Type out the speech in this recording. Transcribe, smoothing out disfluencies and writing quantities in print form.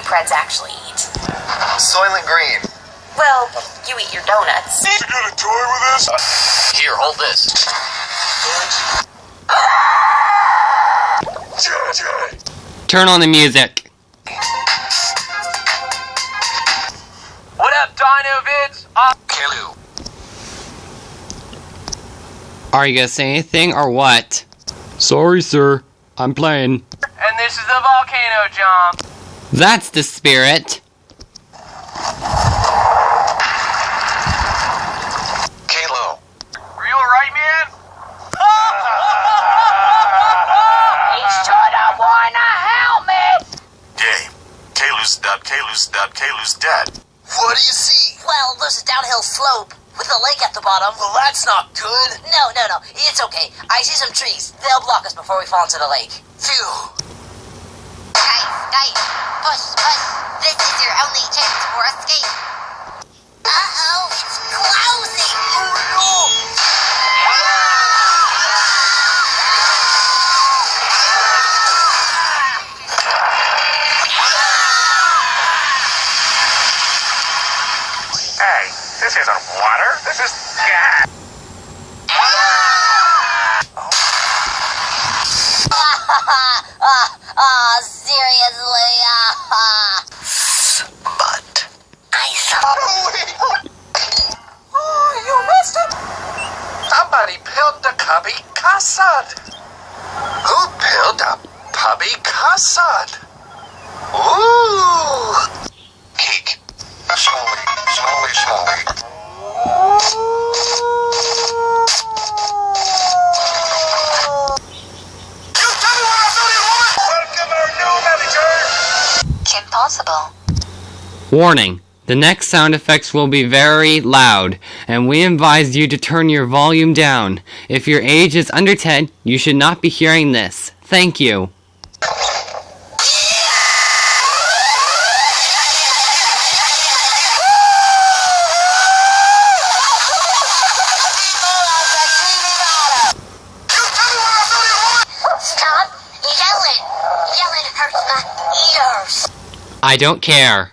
Preds actually eat. Soylent Green. Well, you eat your donuts. You got a toy with us? Here, hold this. Turn on the music. What up, Dino Vids? Kalu. Are you gonna say anything or what? Sorry, sir. I'm playing. And this is the volcano jump. That's the spirit. Kalo. Are you alright, man? He should have worn a helmet! Game. Kalu's dead. What do you see? Well, there's a downhill slope with a lake at the bottom. Well, that's not good. No. It's okay. I see some trees. They'll block us before we fall into the lake. Phew. Guys, push. This is your only chance for escape. Uh-oh, it's closing! Hey, this isn't water. This is gas. Seriously? But. I saw... Oh, you missed it. Somebody peeled the cubby cassad. Who peeled the puppy cassad? Ooh. Cake. Slowly. Impossible. Warning. The next sound effects will be very loud, and we advise you to turn your volume down. If your age is under 10, you should not be hearing this. Thank you. Stop yelling. Yelling hurts my ears. I don't care.